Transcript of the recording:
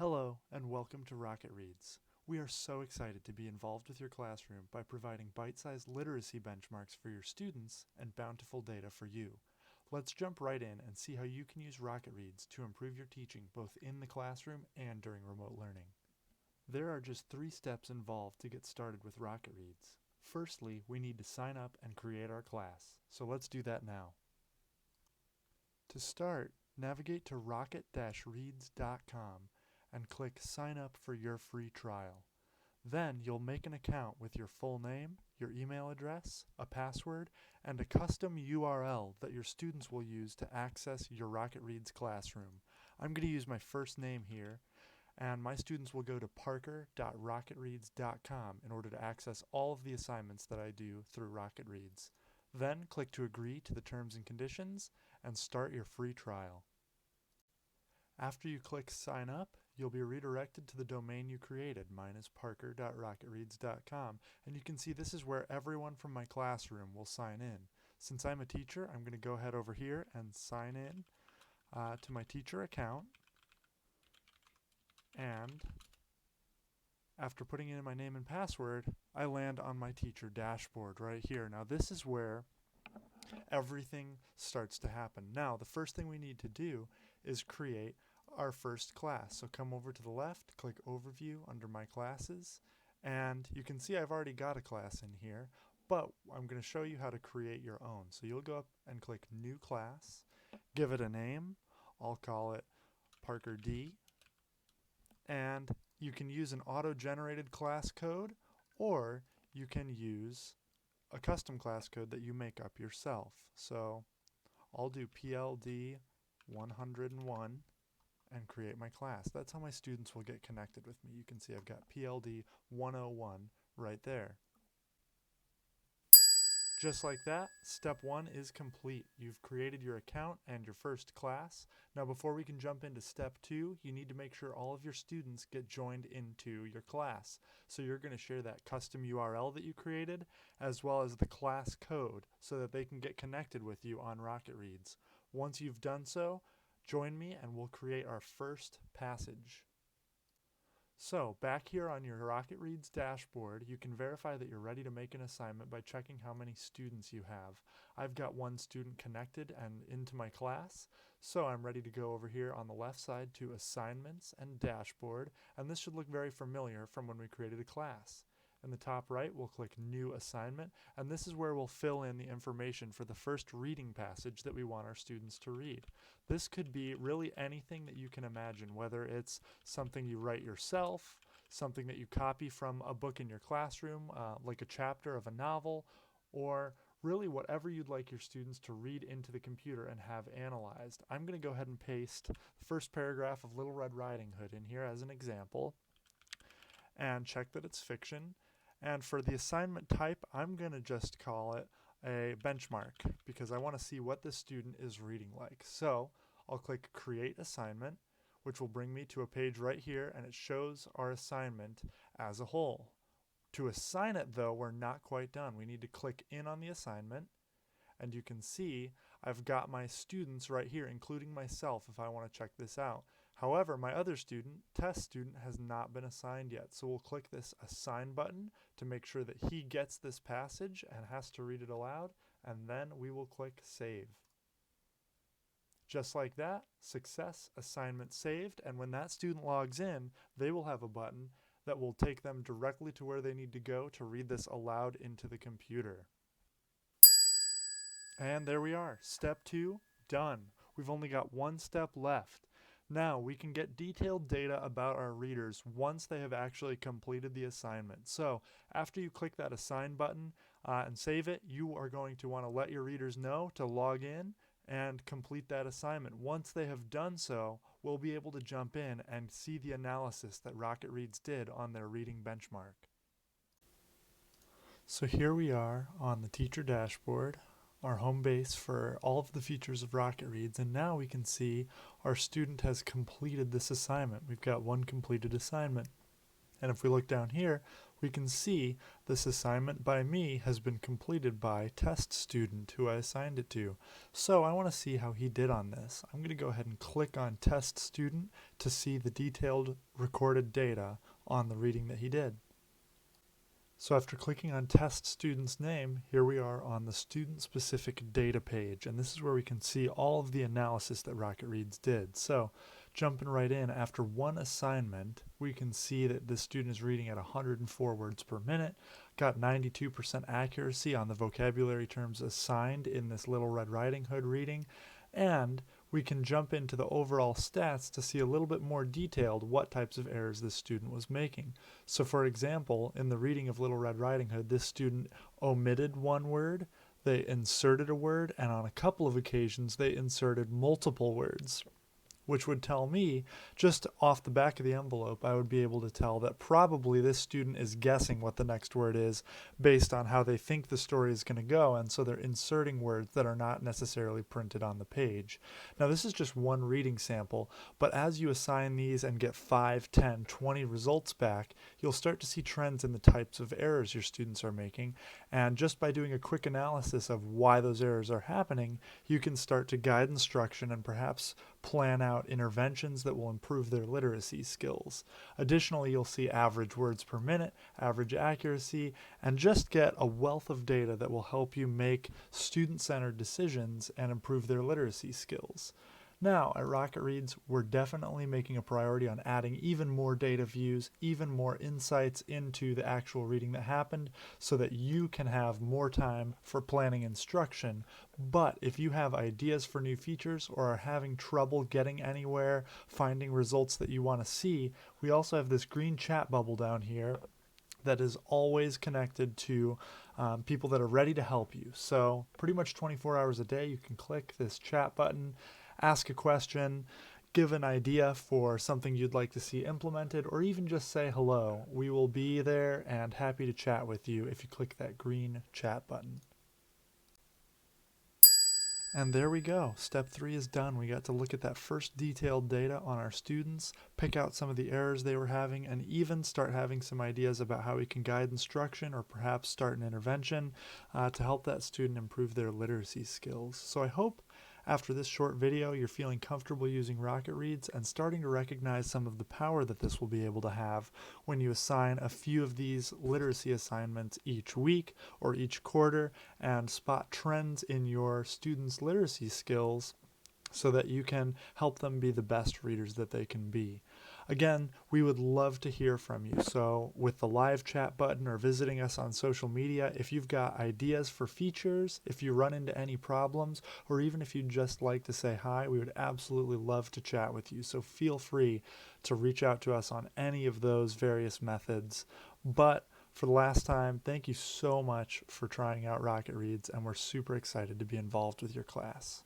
Hello and welcome to Rocket Reads. We are so excited to be involved with your classroom by providing bite-sized literacy benchmarks for your students and bountiful data for you. Let's jump right in and see how you can use Rocket Reads to improve your teaching both in the classroom and during remote learning. There are just 3 steps involved to get started with Rocket Reads. Firstly, we need to sign up and create our class, so let's do that now. To start, navigate to rocket-reads.com and click Sign Up for your free trial. Then you'll make an account with your full name, your email address, a password, and a custom URL that your students will use to access your Rocket Reads classroom. I'm going to use my first name here, and my students will go to parker.rocketreads.com in order to access all of the assignments that I do through Rocket Reads. Then click to agree to the terms and conditions and start your free trial. After you click Sign Up, you'll be redirected to the domain you created. Mine is parker.rocketreads.com, and you can see this is where everyone from my classroom will sign in. Since I'm a teacher, I'm going to go ahead over here and sign in to my teacher account, and after putting in my name and password, I land on my teacher dashboard right here. Now this is where everything starts to happen. Now the first thing we need to do is create our first class. So come over to the left, click Overview under My Classes, and you can see I've already got a class in here, but I'm going to show you how to create your own. So you'll go up and click New Class, give it a name. I'll call it Parker D, and you can use an auto-generated class code, or you can use a custom class code that you make up yourself. So I'll do PLD 101 and create my class. That's how my students will get connected with me. You can see I've got PLD 101 right there. Just like that, step 1 is complete. You've created your account and your first class. Now before we can jump into step 2, you need to make sure all of your students get joined into your class. So you're going to share that custom URL that you created as well as the class code so that they can get connected with you on Rocket Reads. Once you've done so, join me and we'll create our first passage. So back here on your Rocket Reads dashboard, you can verify that you're ready to make an assignment by checking how many students you have. I've got 1 student connected and into my class, so I'm ready to go over here on the left side to Assignments and Dashboard, and this should look very familiar from when we created a class. In the top right, we'll click New Assignment, and this is where we'll fill in the information for the first reading passage that we want our students to read. This could be really anything that you can imagine, whether it's something you write yourself, something that you copy from a book in your classroom, like a chapter of a novel, or really whatever you'd like your students to read into the computer and have analyzed. I'm going to go ahead and paste the first paragraph of Little Red Riding Hood in here as an example, and check that it's fiction. And for the assignment type, I'm going to just call it a benchmark because I want to see what the student is reading like. So I'll click Create Assignment, which will bring me to a page right here, and it shows our assignment as a whole. To assign it though, we're not quite done. We need to click in on the assignment, and you can see I've got my students right here, including myself if I want to check this out. However, my other student, test student, has not been assigned yet. So we'll click this Assign button to make sure that he gets this passage and has to read it aloud, and then we will click Save. Just like that, success, assignment saved, and when that student logs in, they will have a button that will take them directly to where they need to go to read this aloud into the computer. And there we are, step 2, done. We've only got 1 step left. Now we can get detailed data about our readers once they have actually completed the assignment. So after you click that Assign button and save it, you are going to want to let your readers know to log in and complete that assignment. Once they have done so, we'll be able to jump in and see the analysis that Rocket Reads did on their reading benchmark. So here we are on the teacher dashboard, our home base for all of the features of Rocket Reads, and now we can see our student has completed this assignment. We've got 1 completed assignment. And if we look down here, we can see this assignment by me has been completed by test student who I assigned it to. So I want to see how he did on this. I'm going to go ahead and click on test student to see the detailed recorded data on the reading that he did. So after clicking on test student's name, here we are on the student specific data page, and this is where we can see all of the analysis that Rocket Reads did. So jumping right in, after one assignment, we can see that this student is reading at 104 words per minute, got 92% accuracy on the vocabulary terms assigned in this Little Red Riding Hood reading, and we can jump into the overall stats to see a little bit more detailed what types of errors this student was making. So for example, in the reading of Little Red Riding Hood, this student omitted one word, they inserted a word, and on a couple of occasions they inserted multiple words, which would tell me, just off the back of the envelope, I would be able to tell that probably this student is guessing what the next word is based on how they think the story is going to go, and so they're inserting words that are not necessarily printed on the page. Now this is just one reading sample, but as you assign these and get 5, 10, 20 results back, you'll start to see trends in the types of errors your students are making, and just by doing a quick analysis of why those errors are happening, you can start to guide instruction and perhaps plan out interventions that will improve their literacy skills. Additionally, you'll see average words per minute, average accuracy, and just get a wealth of data that will help you make student-centered decisions and improve their literacy skills. Now, at Rocket Reads, we're definitely making a priority on adding even more data views, even more insights into the actual reading that happened so that you can have more time for planning instruction. But if you have ideas for new features or are having trouble getting anywhere, finding results that you want to see, we also have this green chat bubble down here that is always connected to people that are ready to help you. So pretty much 24 hours a day, you can click this chat button, ask a question, give an idea for something you'd like to see implemented, or even just say hello. We will be there and happy to chat with you if you click that green chat button. And there we go. Step 3 is done. We got to look at that first detailed data on our students, pick out some of the errors they were having, and even start having some ideas about how we can guide instruction or perhaps start an intervention to help that student improve their literacy skills. So I hope after this short video, you're feeling comfortable using Rocket Reads and starting to recognize some of the power that this will be able to have when you assign a few of these literacy assignments each week or each quarter and spot trends in your students' literacy skills so that you can help them be the best readers that they can be. Again, we would love to hear from you. So with the live chat button or visiting us on social media, if you've got ideas for features, if you run into any problems, or even if you'd just like to say hi, we would absolutely love to chat with you. So feel free to reach out to us on any of those various methods. But for the last time, thank you so much for trying out Rocket Reads, and we're super excited to be involved with your class.